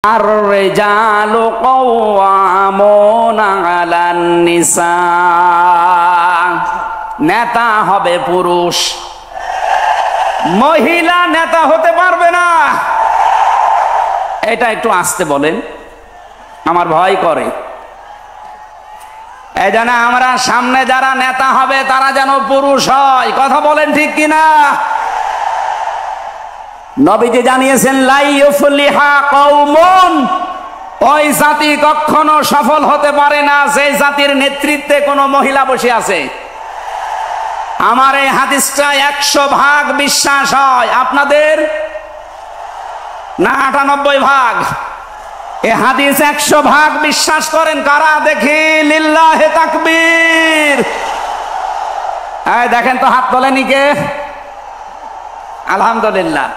الرجال قوامون على النساء নেতা হবে পুরুষ, মহিলা নেতা হতে পারবে না। এটা একটু আস্তে বলেন, আমার ভয় করে। এই জন্য আমরা সামনে যারা নেতা হবে তারা যেন পুরুষ হয়। কথা বলেন ঠিক কিনা? নবীজি জানিয়েছেন লা ইউফলিহা কওমুন, ওই জাতি কখনো সফল হতে পারে না সেই জাতির নেতৃত্বে কোনো মহিলা বসে আছে। আমার এই হাদিসটা 100% বিশ্বাস হয়, আপনাদের না 98%? এই হাদিস 100% বিশ্বাস করেন কারা? দেখি লিল্লাহে তাকবীর। এই দেখেন তো, হাত তোলেনি কে? আলহামদুলিল্লাহ।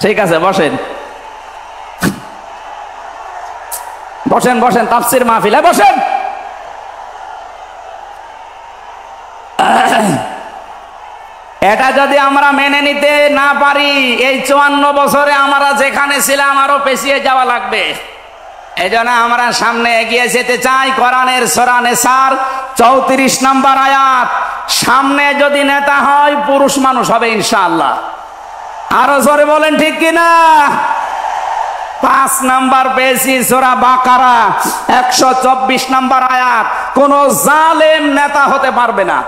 ঠিক আছে, বসেন বসেন বসেন, তাফসীর মাহফিলে বসেন। এটা যদি আমরা মেনে নিতে না পারি, এই 54 বছরে আমরা যেখানে ছিলাম আরো পেছিয়ে যাওয়া লাগবে। এই জন্য আমরা সামনে এগিয়ে যেতে চাই। কোরআনের সূরা নিসার 34 নম্বর আয়াত, সামনে যদি নেতা হয় পুরুষ মানুষ হবে ইনশাআল্লাহ। আরো জোরে বলেন ঠিক কিনা? 5 নাম্বার পেয়েছি সূরা বাকারা 124 নাম্বার আয়াত, কোন জালেম নেতা হতে পারবে না।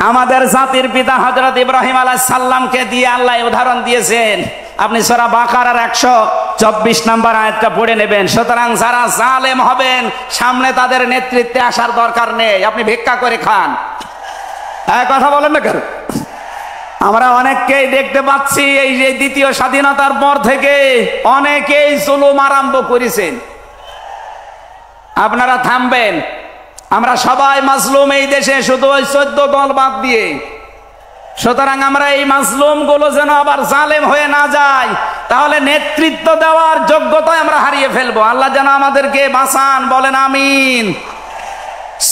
আমাদের জাতির পিতা হযরত ইব্রাহিম আলাইহিস সালামকে দিয়ে আল্লাহ উদাহরণ দিয়েছেন। আপনি সূরা বাকারার 124 নাম্বার আয়াতটা পড়ে নেবেন। সুতরাং যারা জালেম হবেন সামনে তাদের নেতৃত্বে আসার দরকার নেই, আপনি ভিক্ষা করে খান। কথা বলেন না কেন? আমরা অনেককেই দেখতে পাচ্ছি এই যে দ্বিতীয় স্বাধীনতার পর থেকে অনেকেই জুলুম আরম্ভ করেছেন। আপনারা থামবেন, আমরা সবাই মাজলুম এই দেশে, শুধু ওই 14 দল বাদ দিয়ে। সুতরাং আমরা এই মাজলুম গুলো যেন আবার জালেম হয়ে না যায়, তাহলে নেতৃত্ব দেওয়ার যোগ্যতায় আমরা হারিয়ে ফেলবো। আল্লাহ যেন আমাদেরকে বাঁচান, বলেন আমিন।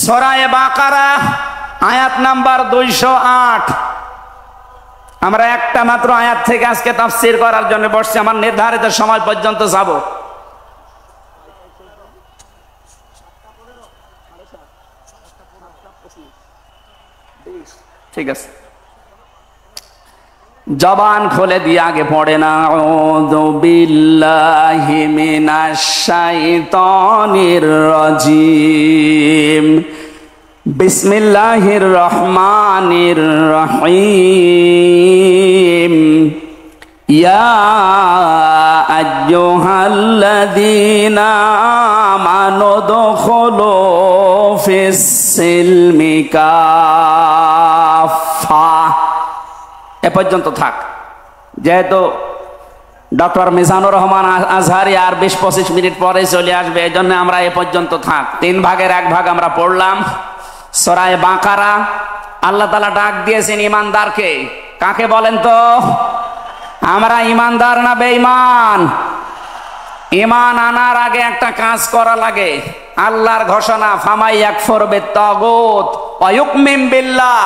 সূরা বাকারা আয়াত নাম্বার 208। আমরা একটা মাত্র আয়াত থেকে আজকে তাফসীর করার জন্য বসছি, আমার নির্ধারিত সময় পর্যন্ত যাব। ঠিক আছে, জবান খুলে দিয়ে আগে পড়ে না। আউযু বিল্লাহি মিনাশ শাইতানির রাজিম, বিসমিল্লাহির রহমানির রহিম। ইয়া আইয়ুহাল্লাযীনা আমানু দুখুলু ফিস সিলমি কাফা। এ পর্যন্ত থাক, যেহেতু ডক্টর মিজানুর রহমান আজহারি আর 20-25 মিনিট পরে চলে আসবে, এই জন্য আমরা এ পর্যন্ত থাক। 3 ভাগের 1 ভাগ আমরা পড়লাম। সূরা বাকারা আল্লাহ তাআলা ডাক দিয়েছেন ইমানদারকে। কাকে বলেন তো? আমরা ইমানদার না বেঈমান? ঈমান আনার আগে একটা কাজ করা লাগে। আল্লাহর ঘোষণা, ফামাই ইয়াকফুর বিত-তাগুত ওয়া ইউমিন বিল্লাহ।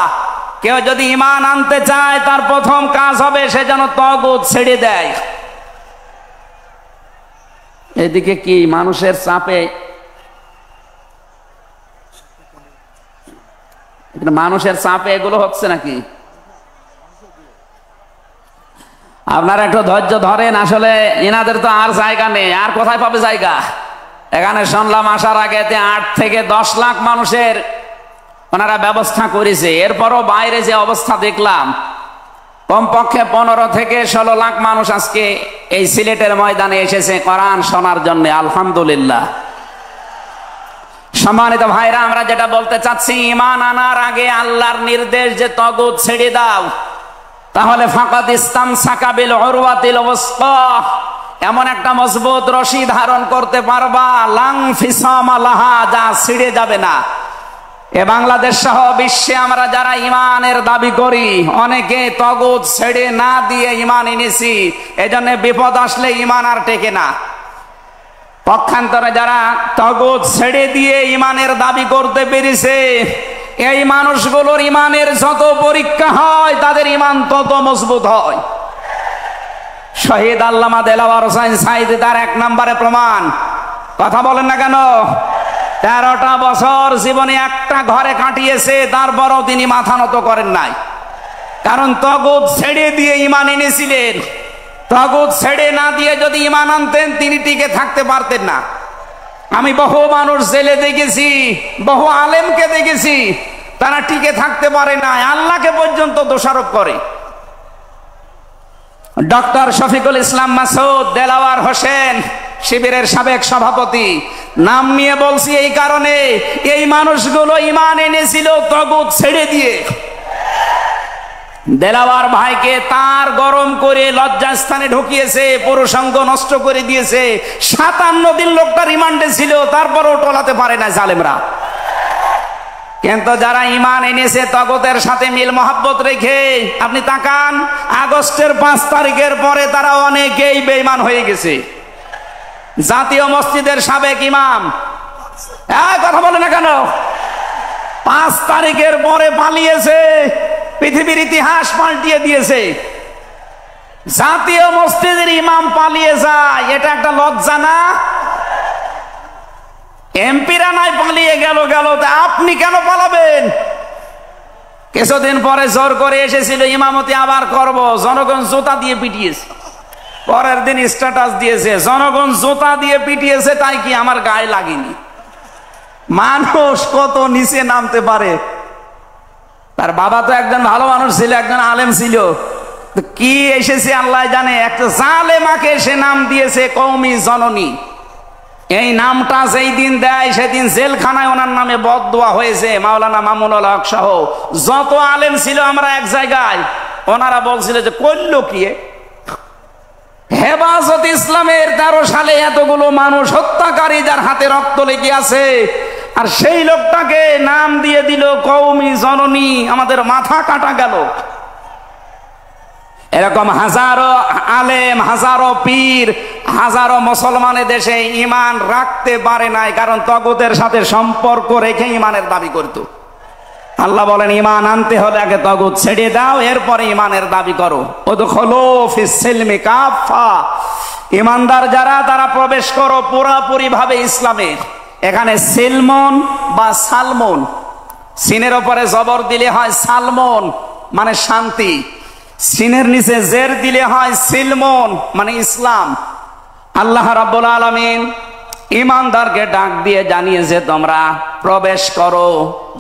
কেউ যদি ঈমান আনতে চায় তার প্রথম কাজ হবে সে যেন তাগুত ছেড়ে দেয়। এদিকে কি মানুষের চাপে, মানুষের চাপে এগুলো হচ্ছে নাকি? আপনারা একটু ধৈর্য ধরেন। আসলে এনাদের তো আর জায়গা নেই, আর কোথায় পাবে জায়গা? এখানে শুনলাম আসার আগে 8 থেকে 10 লাখ মানুষের ওনারা ব্যবস্থা করেছে। এরপরও বাইরে যে অবস্থা দেখলাম, কমপক্ষে 15 থেকে 16 লাখ মানুষ আজকে এই সিলেটের ময়দানে এসেছে কোরআন শোনার জন্য। আলহামদুলিল্লাহ। সম্মানিত ভাইরা, আমরা যেটা বলতে চাচ্ছি, ঈমান আনার আগে আল্লাহর নির্দেশ যে তাগুত ছেড়ে দাও, তাহলে ফাকাদ ইসতামসাকা বিল উরওয়াতিল ওয়াসকা, এমন একটা মজবুত রশি ধারণ করতে পারবা, লাং ফিসামা লাহা, যা ছিঁড়ে যাবে না। এ বাংলাদেশ সহ বিশ্বে আমরা যারা ঈমানের দাবি করি, অনেকে তাগুত ছেড়ে না দিয়ে ঈমান এনেছি। এজন্য বিপদ আসলে ঈমান আর টেকে না। পক্ষান্তরে যারা তাগুত ছেড়ে দিয়ে ঈমানের দাবি করতে পেরেছে, এই মানুষগুলোর ঈমানের যত পরীক্ষা হয় তাদের ঈমান তত মজবুত হয়। শহীদ আল্লামা দেলাওয়ার হোসেন সাঈদী তার 1 নম্বরে প্রমাণ। কথা বলেন না কেন? 13টা বছর জীবনে একটা ঘরে কাটিয়েছে, তারপরও তিনি মাথা নত করেন নাই। কারণ তাগুত ছেড়ে দিয়ে ঈমান এনেছিলেন। তাগুত ছেড়ে না দিয়ে যদি ঈমান আনতেন তিনি টিকে থাকতে পারতেন না। আমি বহু মানুষ জেলে দেখেছি, বহু আলেমকে দেখেছি, তারা টিকে থাকতে পারে না, আল্লাহকে পর্যন্ত দোষারোপ করে। ডক্টর শফিকুল ইসলাম মাসুদ দেলাওয়ার হোসেন শিবিরের সাবেক সভাপতি, নাম নিয়ে বলছি এই কারণে, এই মানুষগুলো ঈমান এনেছিল তাগুত ছেড়ে দিয়ে। দেলাওয়ার ভাইকে তার গরম করে লজ্জাস্থানে ঢুকিয়েছে, পুরুষাঙ্গ নষ্ট করে দিয়েছে। 57 দিন লোকটা রিমান্ডে ছিল, তারপরও টলাতে পারে না জালেমরা। কিন্তু যারা ঈমান এনেছে তাগুতের সাথে মিল মহাব্বত রেখে, আপনি তাকান আগস্টের 5 তারিখের পরে তারা অনেকেই বেঈমান হয়ে গেছে। জাতীয় মসজিদের সাবেক ইমাম, কথা বলে না কেন? 5 তারিখের পরে পালিয়েছে, পৃথিবীর ইতিহাস পাল্টিয়ে দিয়েছে। জাতীয় মসজিদের ইমাম পালিয়ে যায়, এটা একটা লজ্জা না? এমপিরা নাই পালিয়ে গেল, আপনি কেন পালাবেন? কিছুদিন পরে জোর করে এসেছিল ইমামতি আবার করব, জনগণ জুতা দিয়ে পিটিয়েছে। পরের দিন স্ট্যাটাস দিয়েছে জনগণ জুতা দিয়ে পিটিয়েছে, তাই কি আমার গায়ে লাগেনি। মানুষ কত নিচে নামতে পারে। তার বাবা তো একজন ভালো মানুষ ছিল, একজন আলেম ছিল, কি এসেছে আল্লাহ জানে। একটা জালেমাকে সে নাম দিয়েছে কওমি জননী। এই নামটা যেই দিন দেয় সেদিন জেলখানায় ওনার নামে বদদোয়া হয়েছে। মাওলানা মামুনুল হক সহ যত আলেম ছিল আমরা এক জায়গায়, ওনারা বলছিল যে করল কি হেফাজত ইসলামের 13 সালে এতগুলো মানুষ হত্যাকারী যার হাতে রক্ত লেগে আছে, আর সেই লোকটাকে নাম দিয়ে দিল কওমি জননী। আমাদের মাথা কাটা গেল। এরকম হাজারো আলেম, হাজারো পীর, হাজারো মুসলমানের দেশে ঈমান রাখতে পারে নাই, কারণ তাগুতের সাথে সম্পর্ক রেখে ঈমানের দাবি করত। আল্লাহ বলেন ঈমান আনতে হলে আগে তাগুত ছেড়ে দাও, এরপরে ঈমানের দাবি করো। উদখুলু ফিস সিলমি কাফা, ঈমানদার যারা তারা প্রবেশ করো পুরোপুরি ভাবে ইসলামে। এখানে সিলমন বা সালমন, সিনের উপরে জবর দিলে হয় সালমন মানে শান্তি, সিনের নিচে জের দিলে হয় সিলমন মানে ইসলাম। আল্লাহ রাব্বুল আলামিন ঈমানদারকে ডাক দিয়ে জানিয়েছে তোমরা প্রবেশ করো,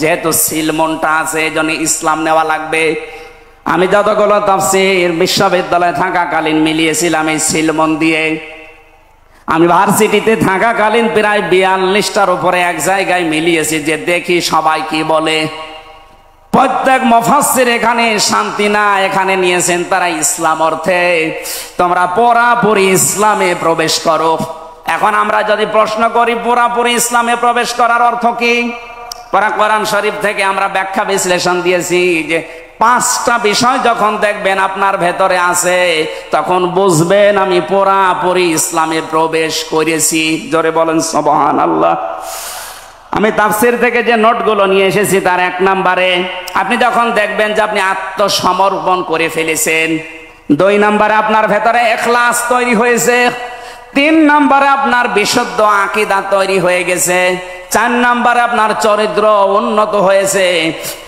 যেহেতু সিলমনটা আছে এজন্য ইসলাম নেওয়া লাগবে। আমি যতগুলো তাফসীর বিশ্ববিদ্যালয়ে থাকাকালীন মিলিয়েছিলাম এই সিলমন দিয়ে। আমি ভার্সিটিতে থাকাকালীন প্রায় 42টার উপরে এক জায়গায় মিলিয়েছি, যে দেখি সবাই কি বলে। প্রত্যেক মুফাসসির এখানে শান্তি না, এখানে নিয়েছেন তারা ইসলাম অর্থে তোমরা পুরোপুরি ইসলামে প্রবেশ করো। এখন আমরা যদি প্রশ্ন করি পুরোপুরি ইসলামে প্রবেশ করার অর্থ কি, কোরআন শরীফ থেকে আমরা ব্যাখ্যা বিশ্লেষণ দিয়েছি যে 5টা বিষয় যখন দেখবেন আপনার ভেতরে আছে, তখন বুঝবেন আমি পুরোপুরি ইসলামে প্রবেশ করেছি। জোরে বলেন সুবহানাল্লাহ। আমি তাফসীর থেকে যে নোটগুলো নিয়ে এসেছি তার 1 নম্বরে আপনি যখন দেখবেন যে আপনি আত্মসমর্পণ করে ফেলেছেন, 2 নম্বরে আপনার ভেতরে ইখলাস তৈরি হয়েছে, 3 নম্বরে আপনার বিশুদ্ধ আকীদা তৈরি হয়ে গেছে, 4 নম্বরে আপনার চরিত্র উন্নত হয়েছে,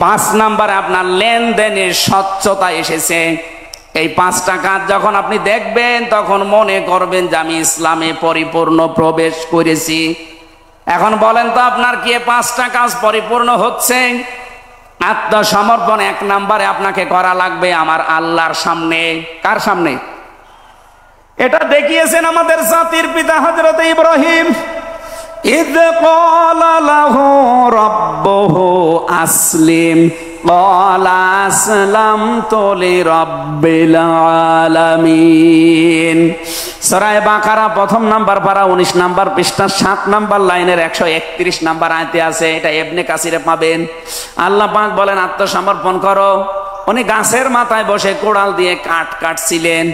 5 নম্বরে আপনার লেনদেনের স্বচ্ছতা এসেছে। এই 5টা কাজ যখন আপনি দেখবেন তখন মনে করবেন যে আমি ইসলামে পরিপূর্ণ প্রবেশ করেছি। এখন বলেন তো আপনার কি 5টা কাজ পরিপূর্ণ হচ্ছে? আত্মসমর্পণ 1 নম্বরে আপনাকে করা লাগবে আমার আল্লাহর সামনে। কার সামনে? এটা দেখিয়েছেন আমাদের জাতির পিতা হযরত ইব্রাহিম। ইদ ক্বালা লাহু রাব্বুহু আসলিম ক্বালা আসলামতু লিরাব্বিল আলামিন। সূরা বাকারা 1 নম্বর পারা 19 নম্বর পৃষ্ঠা 7 নম্বর লাইনের 131 নম্বর আয়াতে আছে। এটা ইবনে কাসিরে পাবেন। আল্লাহ পাক বলেন আত্মসমর্পণ করো। উনি গাছের মাথায় বসে কোড়াল দিয়ে কাঠ কাটছিলেন,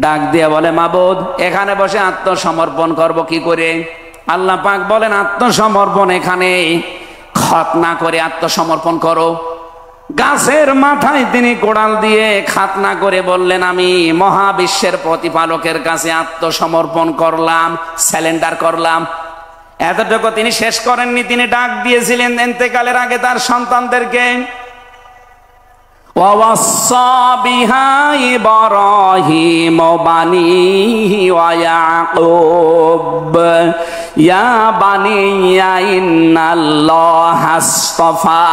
ডাক দিয়ে বলে মাবুদ এখানে বসে আত্মসমর্পণ করব কি করে? আল্লাহ পাক বলেন আত্মসমর্পণ এখানে খতনা করে আত্মসমর্পণ করো। গাছের মাথায় তিনি কোড়াল দিয়ে খাতনা করে বললেন, আমি মহাবিশ্বের প্রতিপালকের কাছে আত্মসমর্পণ করলাম, স্যালেন্ডার করলাম। এতটুকু তিনি শেষ করেননি, তিনি ডাক দিয়েছিলেন ইন্তেকালের আগে তার সন্তানদেরকে, ওয়াসাা বিহা ইব্রাহিম বানিহি ওয়া ইয়াকুব ইয়া বানিয়া ইন্নাল্লাহা আসতাফা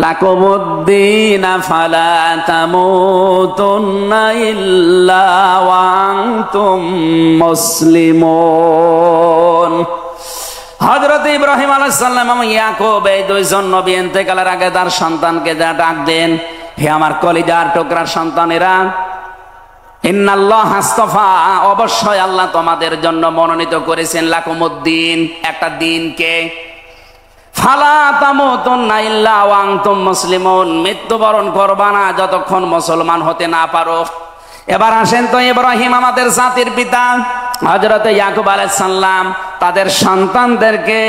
লাকুমুদ্দীন ফালা তামুতুন্না ইল্লা ওয়া আনতুম মুসলিমুন। হযরত ইব্রাহিম আলাইহিস সালাম এবং ইয়াকুব এই দুইজন নবী ইন্তেকালের আগে তার সন্তানকে ডাক দেন, হে আমার কলিজার টুকরার সন্তানেরা, ইন্নাল্লাহ আস্তাফা, অবশ্যই আল্লাহ তোমাদের জন্য মনোনীত করেছেন লাকুমুদ্দিন, একটা দিনকে, ফালা তামুতুন্না ইল্লা ওয়া আনতুম মুসলিমুন, মৃত্যুবরণ করবা না যতক্ষণ মুসলমান হতে না পারো। এবার আসেন তো, ইব্রাহিম আমাদের জাতির পিতা, হযরত ইয়াকুব আলাইহিস সালাম তাদের সন্তানদেরকে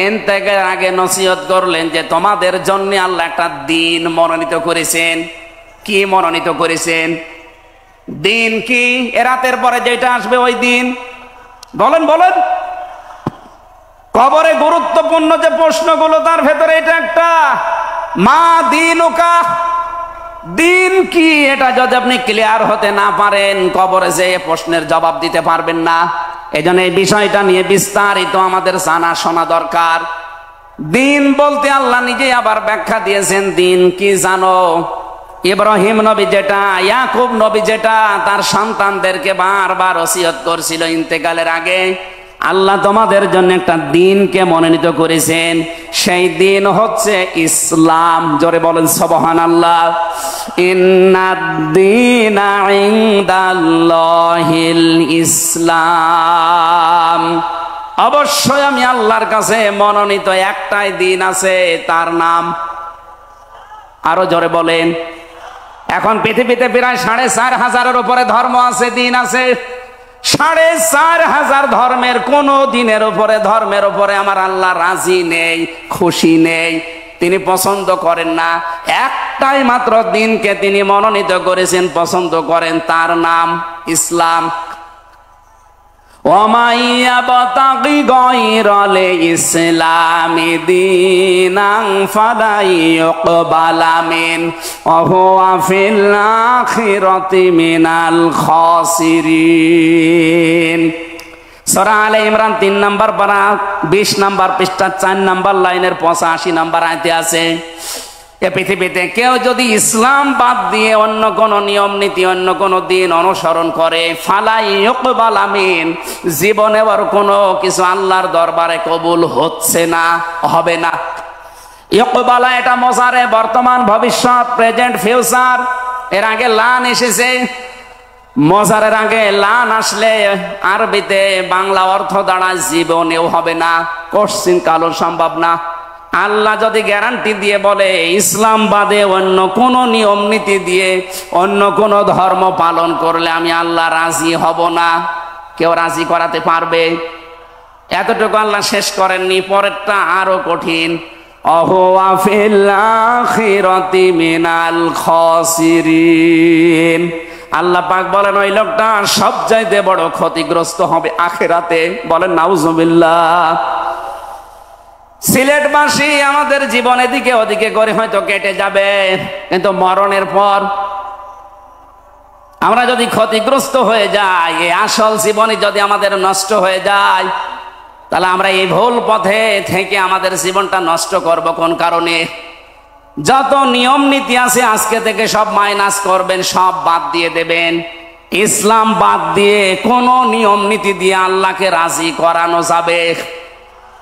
ইন্তেকালের আগে নসিহত করলেন যে তোমাদের জন্য আল্লাহ একটা দিন মনোনীত করেছেন। কি মনোনীত করেছেন? দিন কি? এ রাতের পরে যেটা আসবে ওই দিন। বলেন বলেন। কবরে গুরুত্বপূর্ণ যে প্রশ্নগুলো তার ভেতরে এটা একটা, মা দীনুকা, দিন কি? এটা যদি আপনি ক্লিয়ার হতে না পারেন, কবরে যে প্রশ্নের জবাব দিতে পারবেন না। এজন্য এই বিষয়টা নিয়ে বিস্তারিত আমাদের জানা শোনা দরকার। দিন বলতে আল্লাহ নিজে আবার ব্যাখ্যা দিয়েছেন, দিন কি জানো? ইব্রাহিম নবী যেটা, ইয়াকুব নবী যেটা তার সন্তানদেরকে বারবার ওসিয়ত করছিল ইন্তেকালের আগে, আল্লাহ তোমাদের জন্য একটা দিনকে মনোনীত করেছেন। সেই দিন হচ্ছে ইসলাম। জোরে বলেন সুবহানাল্লাহ। ইন্নাদ-দীনা ইনদাল্লাহিল ইসলাম, অবশ্যই আমি আল্লাহর কাছে মনোনীত একটাই দিন আছে, তার নাম, আরো জোরে বলেন। এখন পৃথিবীতে প্রায় 4,500-এর উপরে ধর্ম আছে, দিন আছে। 4,500 ধর্মের কোন দিনের উপরে, ধর্মের উপরে আমার আল্লাহ রাজি নেই, খুশি নেই, তিনি পছন্দ করেন না। একটাই মাত্র দিনকে তিনি মনোনীত করেছেন, পছন্দ করেন, তার নাম ইসলাম। ওয়ামাইয়াবতাগি গায়রাল ইসলামি দীনান ফালা ইউকবালা মিন ওয়া হুয়া ফিল আখিরাতি মিনাল খাসিরিন। সূরা আলে ইমরান 3 নম্বর পারা 20 নম্বর পৃষ্ঠা 4 নম্বর লাইনের 85 নম্বর আয়াতে আছে, এ পৃথিবীতে কেউ যদি ইসলাম বাদ দিয়ে অন্য কোন নিয়ম নীতি, অন্য কোন দিন অনুসরণ করে, ফালা ইউকবালা মিন, জীবনে আর কোনো কিছু আল্লাহর দরবারে কবুল হচ্ছে না, হবে না। ইউকবালা এটা মোজারে, বর্তমান, ভবিষ্যৎ, প্রেজেন্ট, ফিউচার। এর আগে লান এসেছে, মোজারের আগে লান আসলে আরবিতে বাংলা অর্থ দাঁড়ায় জীবনেও হবে না, কোশ্চিন কালো সম্ভব না। আল্লাহ যদি গ্যারান্টি দিয়ে বলে ইসলাম বাদে অন্য কোন নিয়ম নীতি দিয়ে অন্য কোন ধর্ম পালন করলে আমি আল্লাহ রাজি হব না, কেউ রাজি করাতে পারবে? এতটুকু আল্লাহ শেষ করেননি, পরেরটা আরো কঠিন। অহুয়া ফিল আখিরাতি মিনাল খাসিরিন, আল্লাহ পাক বলেন ওই লোকটা সবচাইতে বড় ক্ষতিগ্রস্ত হবে আখিরাতে। বলেন নাউজুবিল্লাহ। সিলেটবাসী আমাদের জীবন এদিকে ওদিকে করে হয়তো কেটে যাবে, কিন্তু মরণের পর আমরা যদি ক্ষতিগ্রস্ত হয়ে যাই, এই আসল জীবনে যদি আমাদের নষ্ট হয়ে যায়, তাহলে আমরা এই ভুল পথে থেকে আমাদের জীবনটা নষ্ট করব কোন কারণে? যত নিয়ম নীতি আছে আজকে থেকে সব মাইনাস করবেন, সব বাদ দিয়ে দেবেন। ইসলাম বাদ দিয়ে কোন নিয়ম নীতি দিয়ে আল্লাহকে রাজি করানো যাবে?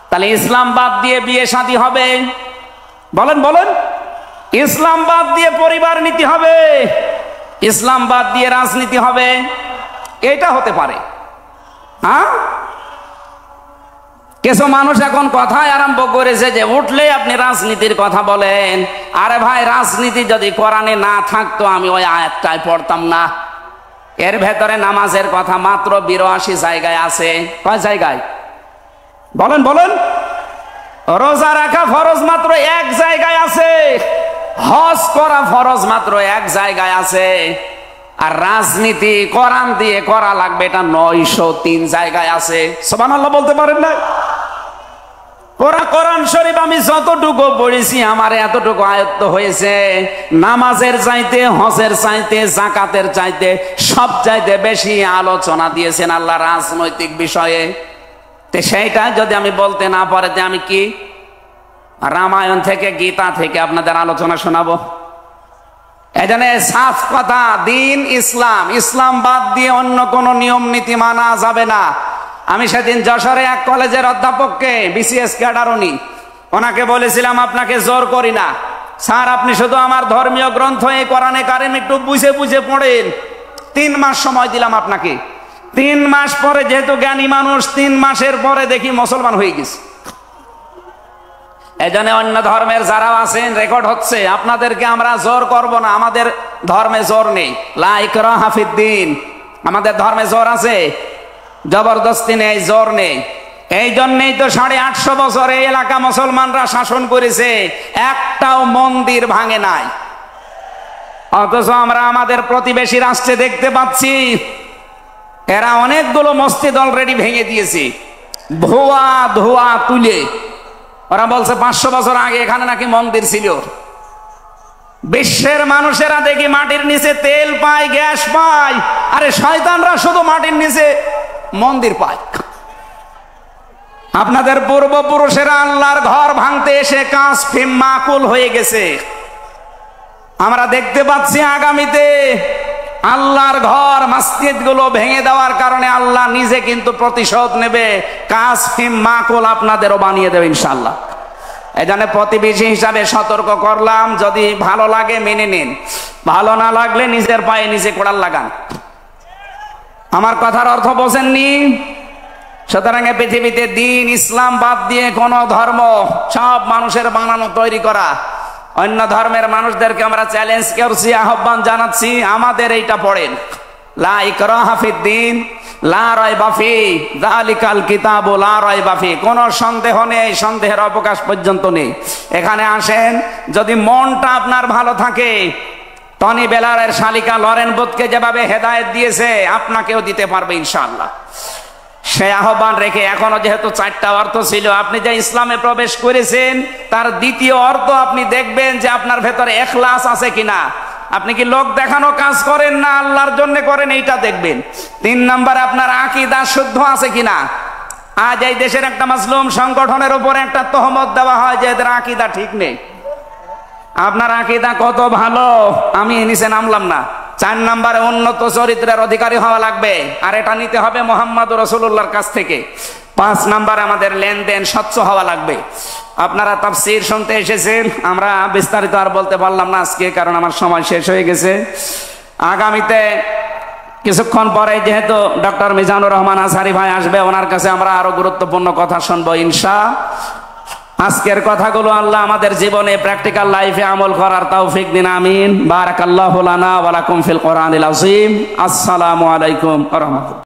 তাহলে ইসলাম বাদ দিয়ে বিয়ে শাদী হবে? বলেন বলেন। ইসলাম বাদ দিয়ে পরিবার নীতি হবে? ইসলাম বাদ দিয়ে রাজনীতি হবে? এটা হতে পারে। হ্যাঁ, কিছু মানুষ এখন কথাই আরম্ভ করেছে যে উঠলে আপনি রাজনীতির কথা বলেন। আরে ভাই, রাজনীতি যদি কোরআনে না থাকতো আমি ওই আয়াতটাই পড়তাম না। এর ভেতরে নামাজের কথা মাত্র 82 জায়গায় আছে। কয় জায়গায়? বলেন বলেন। রোজা রাখা ফরজ মাত্র 1 জায়গায় আছে। হজ করা ফরজ মাত্র এক জায়গায় আছে, আর রাজনীতি কোরআন দিয়ে করা লাগবে এটা 903 জায়গায় আছে। সুবহানাল্লাহ বলতে পারেন না? কোরআন শরীফ আমি যতটুকু পড়েছি আমার এতটুকু আয়ত্ত হয়েছে, নামাজের চাইতে, হজের চাইতে, যাকাতের চাইতে সব চাইতে বেশি আলোচনা দিয়েছেন আল্লাহ রাজনৈতিক বিষয়ে। তো সেইটা যদি আমি বলতে না পারে যে আমি কি রামায়ণ থেকে, গীতা থেকে আপনাদের আলোচনা শোনাবো? এজন্য সাফ কথা, দিন ইসলাম, ইসলাম বাদ দিয়ে অন্য কোন নিয়ম নীতি মানা যাবে না। আমি সেদিন যশোরে এক কলেজের অধ্যাপককে, বিসিএস ক্যাডার উনি, ওনাকে বলেছিলাম আপনাকে জোর করি না স্যার, আপনি শুধু আমার ধর্মীয় গ্রন্থ এই কোরআনে কারিম একটু বুঝে বুঝে পড়েন। 3 মাস সময় দিলাম আপনাকে। 3 মাস পরে, যেহেতু জ্ঞানী মানুষ, 3 মাসের পরে দেখি মুসলমান হয়ে গেছে। এজন্য অন্য ধর্মের যারা আছেন, রেকর্ড হচ্ছে, আপনাদেরকে আমরা জোর করব না, আমাদের ধর্মে জোর নেই। লা ইকরাহা ফিদ্দিন, আমাদের ধর্মে জোর আছে, জবরদস্তি নেই, জোর নেই। এই জন্যই তো 850 বছর এই এলাকা মুসলমানরা শাসন করেছে, একটাও মন্দির ভাঙে নাই। অথচ আমরা আমাদের প্রতিবেশী রাষ্ট্রে দেখতে পাচ্ছি এরা অনেকগুলো মসজিদ অলরেডি ভেঙে দিয়েছে, ধোয়া তুলে। ওরা বলছে 500 বছর আগে এখানে নাকি মন্দির ছিল। বিশ্বের মানুষেরা দেখি মাটির নিচে তেল পায়, গ্যাস পায়, আরে শয়তানরা শুধু মাটির নিচে মন্দির পায়। আপনাদের পূর্বপুরুষেরা আল্লাহর ঘর ভাঙতে এসে কাঁচ ফিম মাকুল হয়ে গেছে। আমরা দেখতে পাচ্ছি আগামীতে আল্লাহর ঘর, মসজিদ গুলো ভেঙে দেওয়ার কারণে আল্লাহ নিজে কিন্তু প্রতিশোধ নেবে, কাঁচ ফিম মাকুল আপনাদেরও বানিয়ে দেবে ইনশাআল্লাহ। এজন্য প্রতিবেশী হিসাবে সতর্ক করলাম, যদি ভালো লাগে মেনে নিন, ভালো না লাগলে নিজের পায়ে নিজে কোড়াল লাগান। আমার কথার অর্থ বোঝেননি? সুতরাং পৃথিবীতে দিন ইসলাম বাদ দিয়ে কোন ধর্ম, সব মানুষের বানানো তৈরি করা। অন্য ধর্মের মানুষদেরকে আমরা চ্যালেঞ্জ করছি, আহ্বান জানাচ্ছি, আমাদের এইটা পড়েন, লা ইকরাহা ফিদ্দিন লা রাইবা ফি যালিকাল কিতাবু লা রাইবা ফি। কোনো সন্দেহ নেই, সন্দেহের অবকাশ পর্যন্ত নেই। এখানে আসেন, যদি মনটা আপনার ভালো থাকে, টনি বেলারের শালিকা লরেন বুথকে যেভাবে হেদায়েত দিয়েছে আপনাকেও দিতে পারবে ইনশাআল্লাহ। সে আহ্বান রেখে, এখনো যেহেতু 4টা অর্থ ছিল, আপনি যে ইসলামে প্রবেশ করেছেন তার দ্বিতীয় অর্থ আপনি দেখবেন যে আপনার ভেতরে ইখলাস আছে কিনা। আপনি কি লোক দেখানো কাজ করেন না আল্লাহর জন্য করেন, এইটা দেখবেন। 3 নাম্বার, আপনার আকীদা শুদ্ধ আছে কিনা। আজ এই দেশের একটা মাসলুম সংগঠনের উপরে একটা তহমত দেওয়া হয় যে এদের আকীদা ঠিক নেই। আপনার আকীদা কত ভালো, আমি নিচে নামলাম না। 4 নাম্বারে, উন্নত চরিত্রের অধিকারী হওয়া লাগবে, আর এটা নিতে হবে মুহাম্মদুর রাসূলুল্লাহর কাছ থেকে। 5 নাম্বারে, আমাদের লেনদেন স্বচ্ছ হওয়া লাগবে। আপনারা তাফসীর শুনতে এসেছেন, আমরা বিস্তারিত আর বলতে পারলাম না আজকে, কারণ আমার সময় শেষ হয়ে গেছে। আগামীতে কিছুক্ষণ পরে যেহেতু ডক্টর মিজানুর রহমান আজহারি ভাই আসবে, ওনার কাছে আমরা আরো গুরুত্বপূর্ণ কথা শুনবো ইনশাআল্লাহ। আজকের কথাগুলো আল্লাহ আমাদের জীবনে, প্র্যাকটিক্যাল লাইফে আমল করার তৌফিক দিন, আমিন। বারাকাল্লাহু লানা ওয়া লাকুম ফিল কোরআনিল আযীম। আসসালামু আলাইকুম ওয়া রাহমাতুল্লাহ।